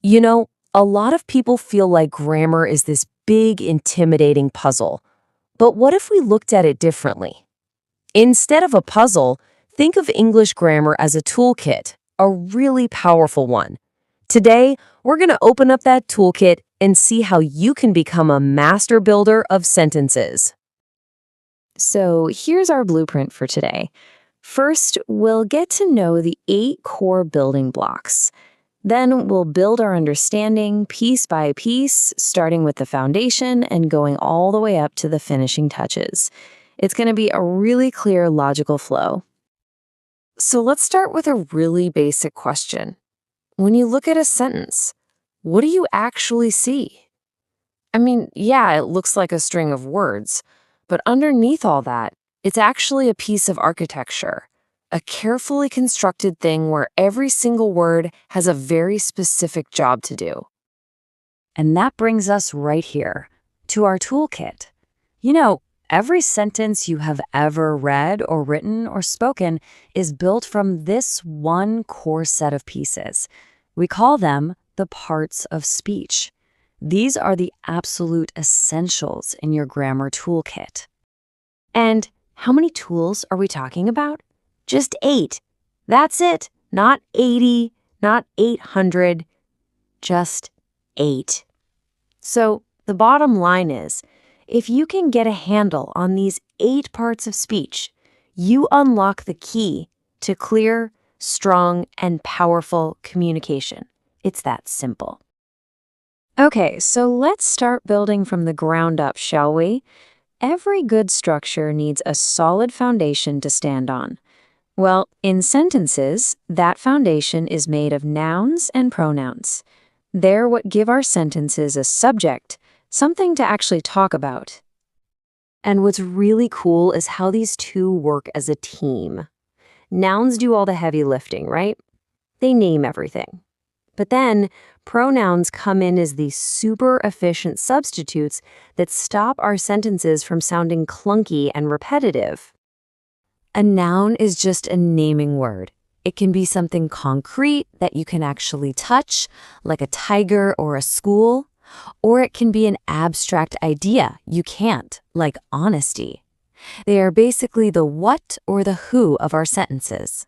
You know, a lot of people feel like grammar is this big, intimidating puzzle. But what if we looked at it differently? Instead of a puzzle, think of English grammar as a toolkit, a really powerful one. Today, we're going to open up that toolkit and see how you can become a master builder of sentences. So here's our blueprint for today. First, we'll get to know the 8 core building blocks. Then we'll build our understanding piece by piece, starting with the foundation and going all the way up to the finishing touches. It's going to be a really clear logical flow. So let's start with a really basic question. When you look at a sentence, what do you actually see? I mean, yeah, it looks like a string of words, but underneath all that, it's actually a piece of architecture, a carefully constructed thing where every single word has a very specific job to do. And that brings us right here to our toolkit. You know, every sentence you have ever read or written or spoken is built from this one core set of pieces. We call them the parts of speech. These are the absolute essentials in your grammar toolkit. And how many tools are we talking about? Just 8. That's it. Not 80, not 800, just 8. So the bottom line is, if you can get a handle on these 8 parts of speech, you unlock the key to clear, strong, and powerful communication. It's that simple. Okay, so let's start building from the ground up, shall we? Every good structure needs a solid foundation to stand on. Well, in sentences, that foundation is made of nouns and pronouns. They're what give our sentences a subject, something to actually talk about. And what's really cool is how these two work as a team. Nouns do all the heavy lifting, right? They name everything. But then pronouns come in as these super efficient substitutes that stop our sentences from sounding clunky and repetitive. A noun is just a naming word. It can be something concrete that you can actually touch, like a tiger or a school, or it can be an abstract idea you can't, like honesty. They are basically the what or the who of our sentences.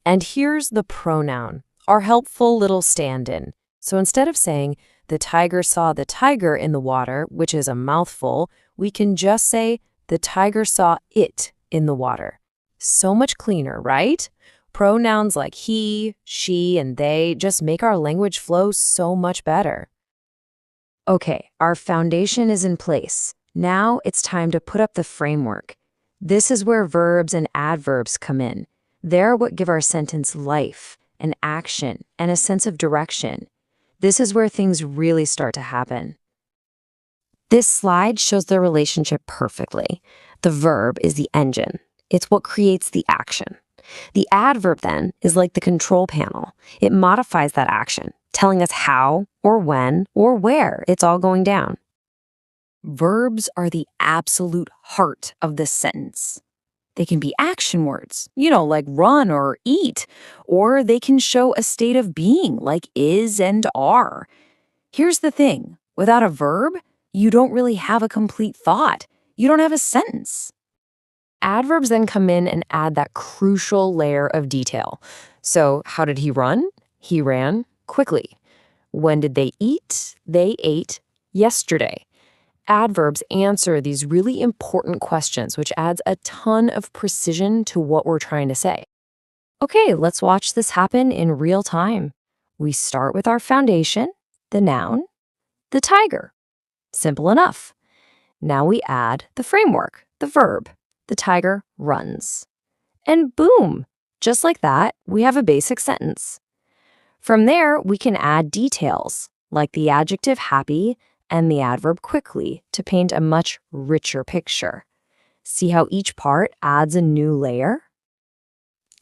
And here's the pronoun, our helpful little stand-in. So instead of saying, the tiger saw the tiger in the water, which is a mouthful, we can just say, the tiger saw it in the water. So much cleaner, right? Pronouns like he, she, and they just make our language flow so much better. Okay, our foundation is in place. Now it's time to put up the framework. This is where verbs and adverbs come in. They're what give our sentence life, an action, and a sense of direction. This is where things really start to happen. This slide shows the relationship perfectly. The verb is the engine. It's what creates the action. The adverb, then, is like the control panel. It modifies that action, telling us how, or when, or where it's all going down. Verbs are the absolute heart of this sentence. They can be action words, like run or eat, or they can show a state of being, like is and are. Here's the thing. Without a verb, you don't really have a complete thought. You don't have a sentence. Adverbs then come in and add that crucial layer of detail. So, how did he run? He ran quickly. When did they eat? They ate yesterday. Adverbs answer these really important questions, which adds a ton of precision to what we're trying to say. Okay, let's watch this happen in real time. We start with our foundation, the noun, the tiger. Simple enough. Now we add the framework, the verb. The tiger runs. And boom, just like that, we have a basic sentence. From there, we can add details, like the adjective happy and the adverb quickly, to paint a much richer picture. See how each part adds a new layer?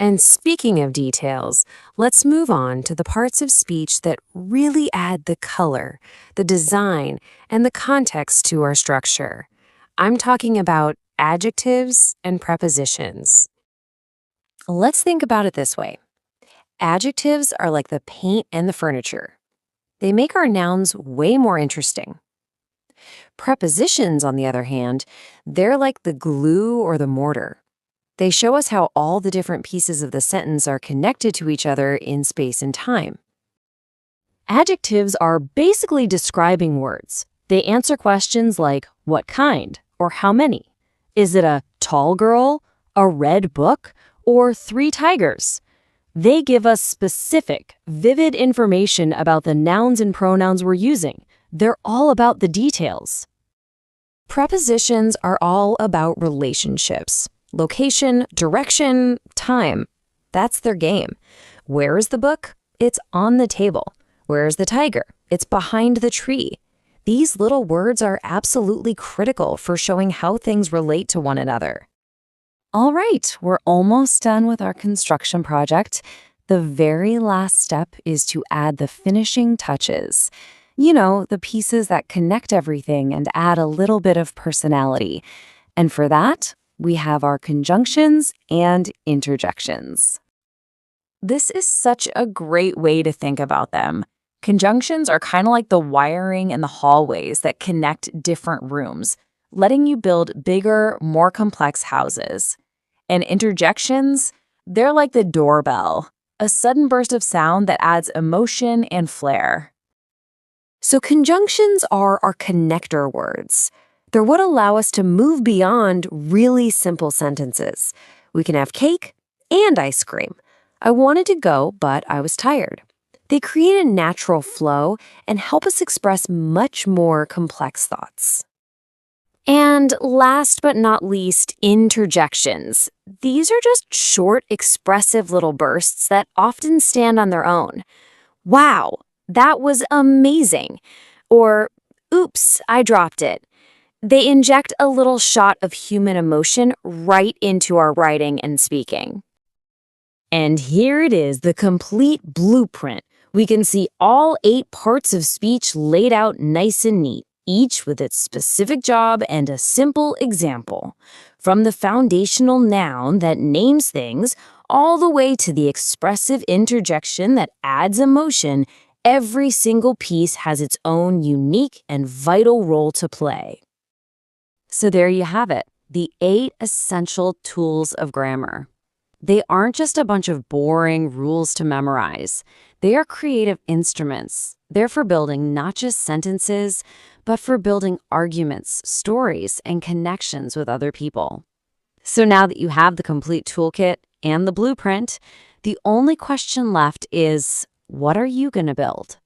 And speaking of details, let's move on to the parts of speech that really add the color, the design, and the context to our structure. I'm talking about adjectives and prepositions. Let's think about it this way. Adjectives are like the paint and the furniture. They make our nouns way more interesting. Prepositions, on the other hand, they're like the glue or the mortar. They show us how all the different pieces of the sentence are connected to each other in space and time. Adjectives are basically describing words. They answer questions like what kind or how many. Is it a tall girl, a red book, or 3 tigers? They give us specific, vivid information about the nouns and pronouns we're using. They're all about the details. Prepositions are all about relationships. Location, direction, time. That's their game. Where is the book? It's on the table. Where is the tiger? It's behind the tree. These little words are absolutely critical for showing how things relate to one another. All right, we're almost done with our construction project. The very last step is to add the finishing touches. You know, the pieces that connect everything and add a little bit of personality. And for that, we have our conjunctions and interjections. This is such a great way to think about them. Conjunctions are kind of like the wiring in the hallways that connect different rooms, letting you build bigger, more complex houses. And interjections, they're like the doorbell, a sudden burst of sound that adds emotion and flair. So conjunctions are our connector words. They're what allow us to move beyond really simple sentences. We can have cake and ice cream. I wanted to go, but I was tired. They create a natural flow and help us express much more complex thoughts. And last but not least, interjections. These are just short, expressive little bursts that often stand on their own. Wow, that was amazing. Or, oops, I dropped it. They inject a little shot of human emotion right into our writing and speaking. And here it is, the complete blueprint. We can see all 8 parts of speech laid out nice and neat, each with its specific job and a simple example. From the foundational noun that names things, all the way to the expressive interjection that adds emotion, every single piece has its own unique and vital role to play. So there you have it, the 8 essential tools of grammar. They aren't just a bunch of boring rules to memorize. They are creative instruments. They're for building not just sentences, but for building arguments, stories, and connections with other people. So now that you have the complete toolkit and the blueprint, the only question left is, what are you going to build?